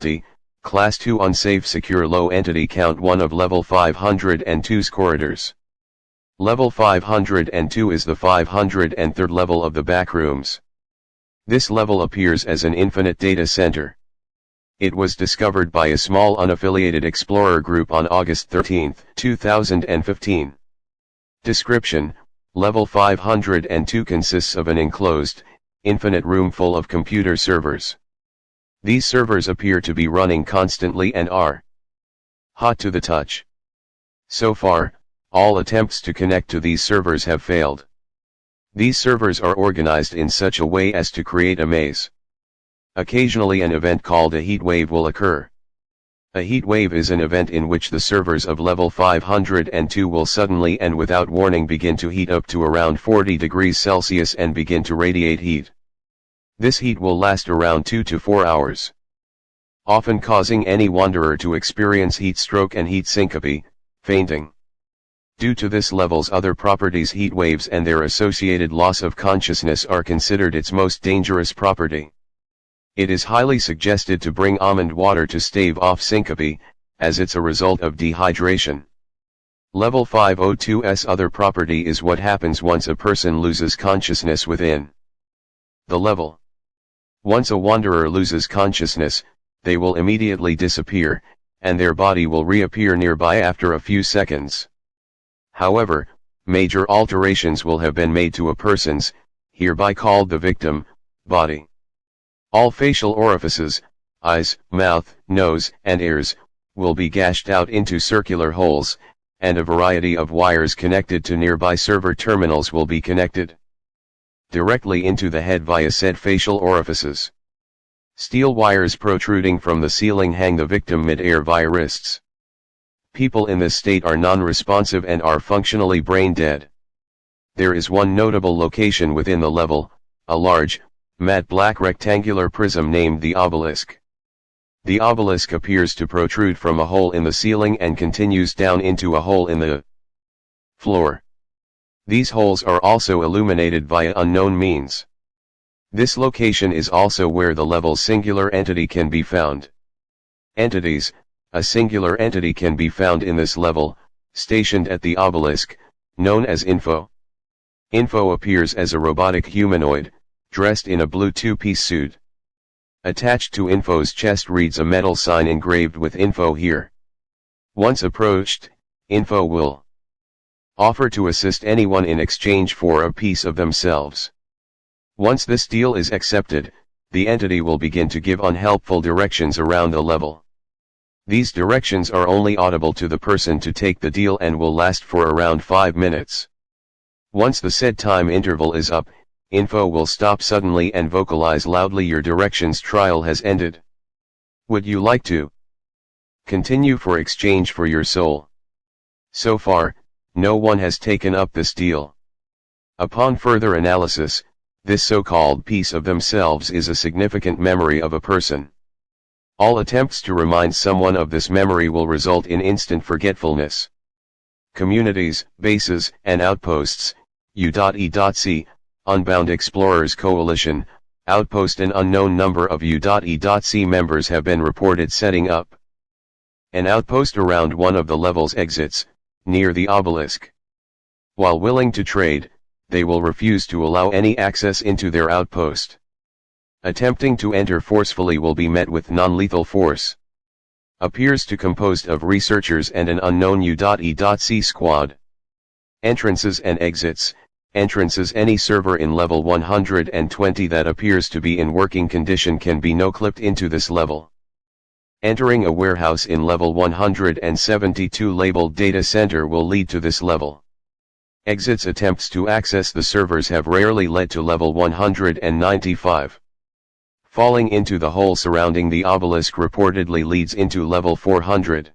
difficulty, Class 2 unsafe secure low entity count 1 of level 502's corridors. Level 502 is the 503rd level of the backrooms. This level appears as an infinite data center. It was discovered by a small unaffiliated explorer group on August 13, 2015. Description: Level 502 consists of an enclosed, infinite room full of computer servers. These servers appear to be running constantly and are hot to the touch. So far, all attempts to connect to these servers have failed. These servers are organized in such a way as to create a maze. Occasionally an event called a heat wave will occur. A heat wave is an event in which the servers of level 502 will suddenly and without warning begin to heat up to around 40 degrees Celsius and begin to radiate heat. This heat will last around 2 to 4 hours, often causing any wanderer to experience heat stroke and heat syncope, fainting. Due to this level's other properties, heat waves and their associated loss of consciousness are considered its most dangerous property. It is highly suggested to bring almond water to stave off syncope, as it's a result of dehydration. Level 502's other property is what happens once a person loses consciousness within the level. Once a wanderer loses consciousness, they will immediately disappear, and their body will reappear nearby after a few seconds. However, major alterations will have been made to a person's, hereby called the victim, body. All facial orifices, eyes, mouth, nose, and ears, will be gashed out into circular holes, and a variety of wires connected to nearby server terminals will be connected directly into the head via said facial orifices. Steel wires protruding from the ceiling hang the victim mid-air via wrists. People in this state are non-responsive and are functionally brain dead. There is one notable location within the level, a large, matte black rectangular prism named the obelisk. The obelisk appears to protrude from a hole in the ceiling and continues down into a hole in the floor. These holes are also illuminated via unknown means. This location is also where the level's singular entity can be found. Entities: a singular entity can be found in this level, stationed at the obelisk, known as Info. Info appears as a robotic humanoid, dressed in a blue two-piece suit. Attached to Info's chest reads a metal sign engraved with Info here. Once approached, Info will offer to assist anyone in exchange for a piece of themselves. Once this deal is accepted, the entity will begin to give unhelpful directions around the level. These directions are only audible to the person to take the deal and will last for around 5 minutes. Once the said time interval is up, Info will stop suddenly and vocalize loudly, "Your directions trial has ended. Would you like to continue for exchange for your soul?" So far, no one has taken up this deal. Upon further analysis, this so-called piece of themselves is a significant memory of a person. All attempts to remind someone of this memory will result in instant forgetfulness. Communities, bases, and outposts, U.E.C, Unbound Explorers Coalition, Outpost. An unknown number of U.E.C members have been reported setting up an outpost around one of the level's exits, near the obelisk. While willing to trade, they will refuse to allow any access into their outpost. Attempting to enter forcefully will be met with non-lethal force. Appears to composed of researchers and an unknown U.E.C squad. Entrances and exits. Entrances: any server in level 120 that appears to be in working condition can be no-clipped into this level. Entering a warehouse in level 172 labeled data center will lead to this level. Exits: attempts to access the servers have rarely led to level 195. Falling into the hole surrounding the obelisk reportedly leads into level 400.